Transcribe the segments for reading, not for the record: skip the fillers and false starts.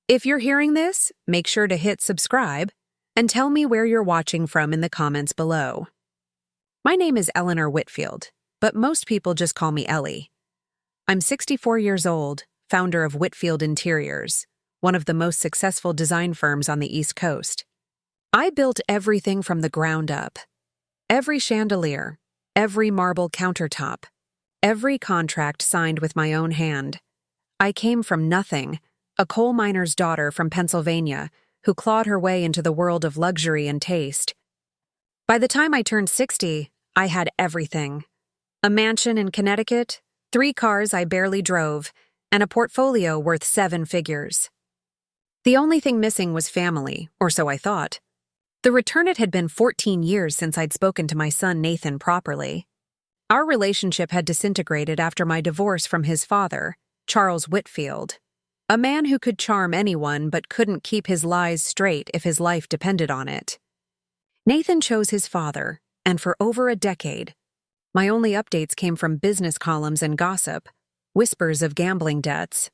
If you're hearing this, make sure to hit subscribe and tell me where you're watching from in the comments below. My name is Eleanor Whitfield, but most people just call me Ellie. I'm 64 years old, founder of Whitfield Interiors, one of the most successful design firms on the East Coast. I built everything from the ground up. Every chandelier, every marble countertop, every contract signed with my own hand. I came from nothing, a coal miner's daughter from Pennsylvania who clawed her way into the world of luxury and taste. By the time I turned 60, I had everything. A mansion in Connecticut, 3 cars I barely drove, and a portfolio worth 7 figures. The only thing missing was family, or so I thought. The return it had been 14 years since I'd spoken to my son Nathan properly. Our relationship had disintegrated after my divorce from his father, Charles Whitfield, a man who could charm anyone but couldn't keep his lies straight if his life depended on it. Nathan chose his father, and for over a decade, my only updates came from business columns and gossip, whispers of gambling debts,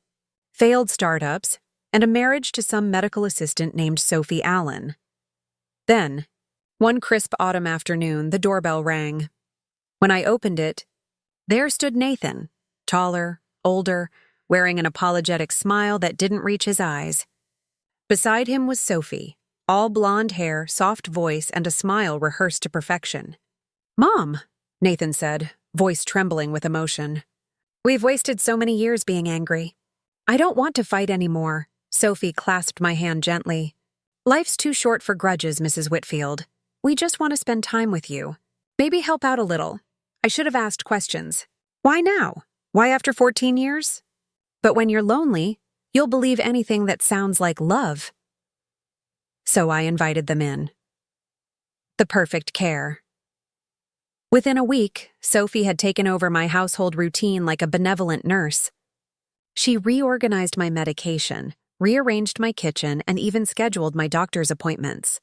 failed startups, and a marriage to some medical assistant named Sophie Allen. Then, one crisp autumn afternoon, the doorbell rang. When I opened it, there stood Nathan, taller, older, wearing an apologetic smile that didn't reach his eyes. Beside him was Sophie, all blonde hair, soft voice, and a smile rehearsed to perfection. "Mom," Nathan said, voice trembling with emotion. "We've wasted so many years being angry. I don't want to fight anymore." Sophie clasped my hand gently. "Life's too short for grudges, Mrs. Whitfield. We just want to spend time with you. Maybe help out a little. I should have asked questions. Why now? Why after 14 years? But when you're lonely, you'll believe anything that sounds like love." So I invited them in. The perfect care. Within a week, Sophie had taken over my household routine like a benevolent nurse. She reorganized my medication, rearranged my kitchen, and even scheduled my doctor's appointments.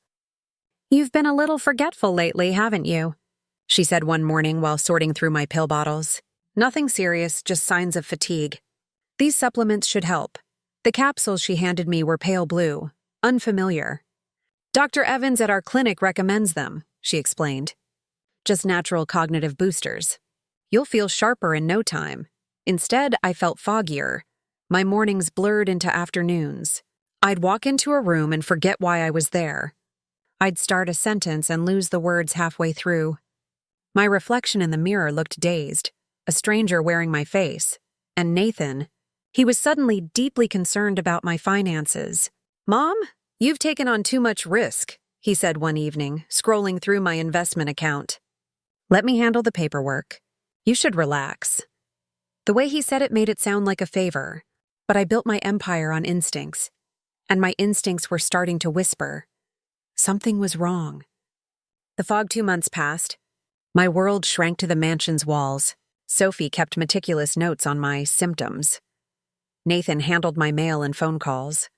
"You've been a little forgetful lately, haven't you?" she said one morning while sorting through my pill bottles. "Nothing serious, just signs of fatigue. These supplements should help." The capsules she handed me were pale blue, unfamiliar. "Dr. Evans at our clinic recommends them," she explained. "Just natural cognitive boosters. You'll feel sharper in no time." Instead, I felt foggier. My mornings blurred into afternoons. I'd walk into a room and forget why I was there. I'd start a sentence and lose the words halfway through. My reflection in the mirror looked dazed, a stranger wearing my face. And Nathan, he was suddenly deeply concerned about my finances. "Mom, you've taken on too much risk," he said one evening, scrolling through my investment account. "Let me handle the paperwork. You should relax." The way he said it made it sound like a favor. But I built my empire on instincts, and my instincts were starting to whisper. Something was wrong. The fog 2 months passed. My world shrank to the mansion's walls. Sophie kept meticulous notes on my symptoms. Nathan handled my mail and phone calls.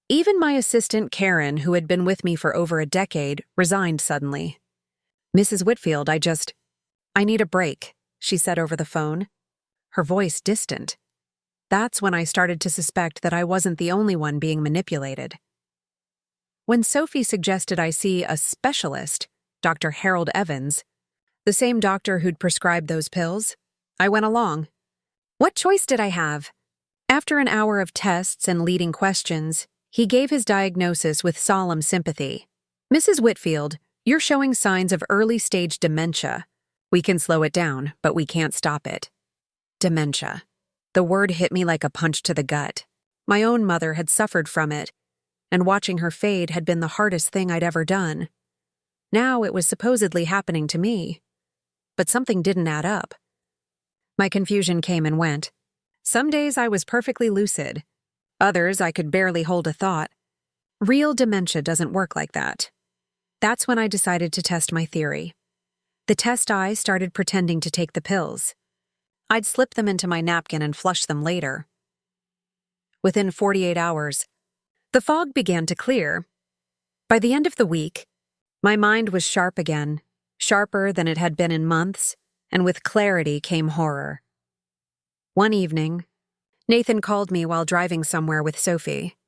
Even my assistant, Karen, who had been with me for over a decade, resigned suddenly. "Mrs. Whitfield, I need a break," she said over the phone, her voice distant. That's when I started to suspect that I wasn't the only one being manipulated. When Sophie suggested I see a specialist, Dr. Harold Evans, the same doctor who'd prescribed those pills, I went along. What choice did I have? After an hour of tests and leading questions, he gave his diagnosis with solemn sympathy. "Mrs. Whitfield, you're showing signs of early-stage dementia. We can slow it down, but we can't stop it." Dementia. The word hit me like a punch to the gut. My own mother had suffered from it, and watching her fade had been the hardest thing I'd ever done. Now it was supposedly happening to me. But something didn't add up. My confusion came and went. Some days I was perfectly lucid. Others I could barely hold a thought. Real dementia doesn't work like that. That's when I decided to test my theory. The test eye started pretending to take the pills. I'd slip them into my napkin and flush them later. Within 48 hours, the fog began to clear. By the end of the week, my mind was sharp again, sharper than it had been in months, and with clarity came horror. One evening, Nathan called me while driving somewhere with Sophie.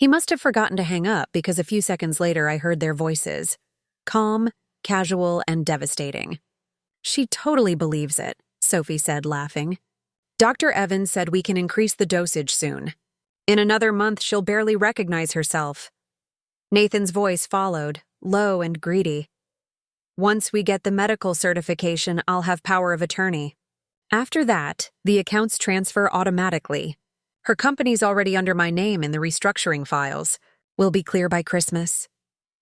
He must have forgotten to hang up because a few seconds later I heard their voices. Calm, casual, and devastating. "She totally believes it," Sophie said, laughing. "Dr. Evans said we can increase the dosage soon. In another month, she'll barely recognize herself." Nathan's voice followed, low and greedy. "Once we get the medical certification, I'll have power of attorney. After that, the accounts transfer automatically. Her company's already under my name in the restructuring files. We'll be clear by Christmas."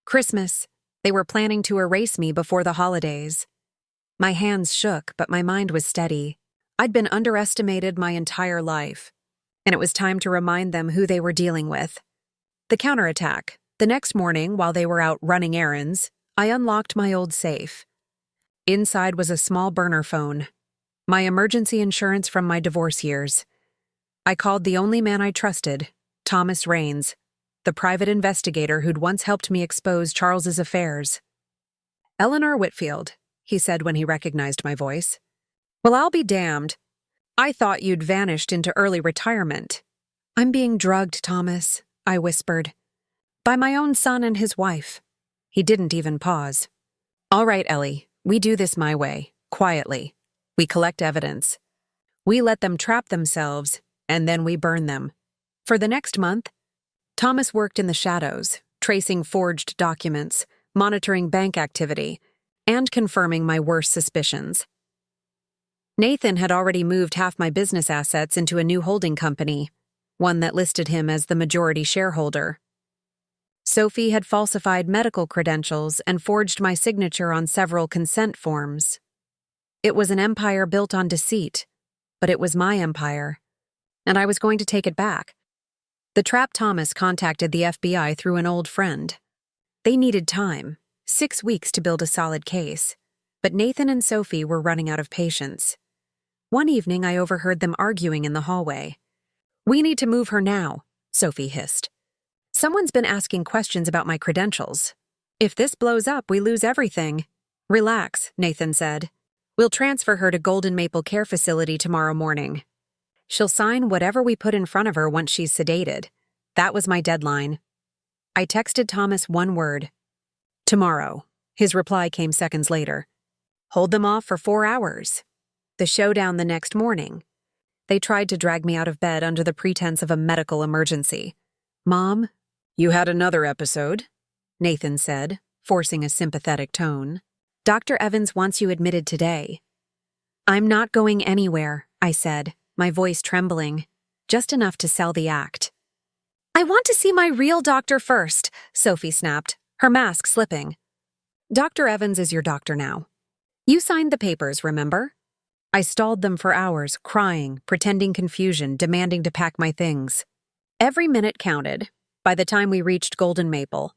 Christmas. They were planning to erase me before the holidays. My hands shook, but my mind was steady. I'd been underestimated my entire life, and it was time to remind them who they were dealing with. The counterattack. The next morning, while they were out running errands, I unlocked my old safe. Inside was a small burner phone, my emergency insurance from my divorce years. I called the only man I trusted, Thomas Raines, the private investigator who'd once helped me expose Charles's affairs. "Eleanor Whitfield," he said when he recognized my voice. "Well, I'll be damned. I thought you'd vanished into early retirement." "I'm being drugged, Thomas," I whispered. "By my own son and his wife." He didn't even pause. "All right, Ellie, we do this my way, quietly. We collect evidence. We let them trap themselves, and then we burn them." For the next month, Thomas worked in the shadows, tracing forged documents, monitoring bank activity, and confirming my worst suspicions. Nathan had already moved half my business assets into a new holding company, one that listed him as the majority shareholder. Sophie had falsified medical credentials and forged my signature on several consent forms. It was an empire built on deceit, but it was my empire, and I was going to take it back. The trap Thomas contacted the FBI through an old friend. They needed time, 6 weeks to build a solid case, but Nathan and Sophie were running out of patience. One evening I overheard them arguing in the hallway. "We need to move her now," Sophie hissed. "Someone's been asking questions about my credentials. If this blows up, we lose everything." "Relax," Nathan said. "We'll transfer her to Golden Maple Care Facility tomorrow morning. She'll sign whatever we put in front of her once she's sedated." That was my deadline. I texted Thomas one word. "Tomorrow." His reply came seconds later. "Hold them off for 4 hours." The showdown the next morning. They tried to drag me out of bed under the pretense of a medical emergency. "Mom, you had another episode," Nathan said, forcing a sympathetic tone. "Dr. Evans wants you admitted today." "I'm not going anywhere," I said, my voice trembling, just enough to sell the act. "I want to see my real doctor first," Sophie snapped, her mask slipping. "Dr. Evans is your doctor now. You signed the papers, remember?" I stalled them for hours, crying, pretending confusion, demanding to pack my things. Every minute counted. By the time we reached Golden Maple,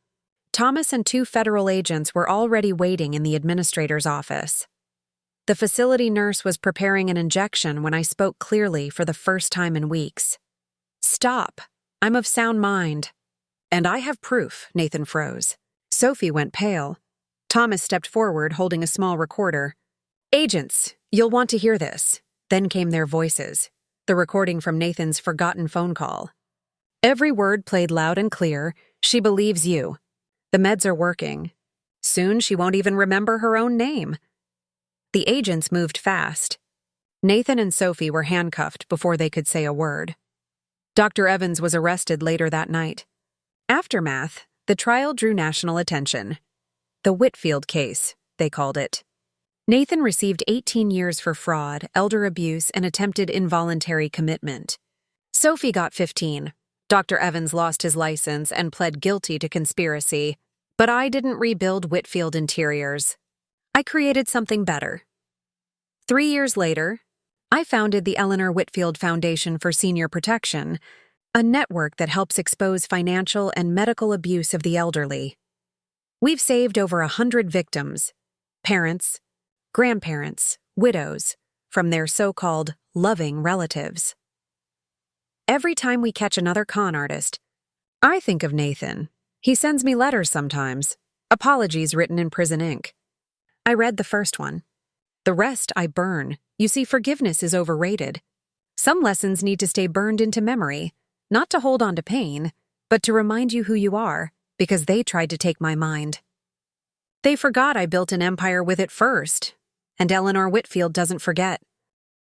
Thomas and 2 federal agents were already waiting in the administrator's office. The facility nurse was preparing an injection when I spoke clearly for the first time in weeks. "Stop. I'm of sound mind." "And I have proof," Nathan froze. Sophie went pale. Thomas stepped forward, holding a small recorder. "Agents, you'll want to hear this." Then came their voices, the recording from Nathan's forgotten phone call. Every word played loud and clear. "She believes you. The meds are working. Soon she won't even remember her own name." The agents moved fast. Nathan and Sophie were handcuffed before they could say a word. Dr. Evans was arrested later that night. Aftermath, the trial drew national attention. The Whitfield case, they called it. Nathan received 18 years for fraud, elder abuse, and attempted involuntary commitment. Sophie got 15. Dr. Evans lost his license and pled guilty to conspiracy, but I didn't rebuild Whitfield Interiors. I created something better. 3 years later, I founded the Eleanor Whitfield Foundation for Senior Protection, a network that helps expose financial and medical abuse of the elderly. We've saved over 100 victims, parents, grandparents, widows, from their so-called loving relatives. Every time we catch another con artist, I think of Nathan. He sends me letters sometimes, apologies written in prison ink. I read the first one. The rest I burn. You see, forgiveness is overrated. Some lessons need to stay burned into memory, not to hold on to pain, but to remind you who you are, because they tried to take my mind. They forgot I built an empire with it first, and Eleanor Whitfield doesn't forget.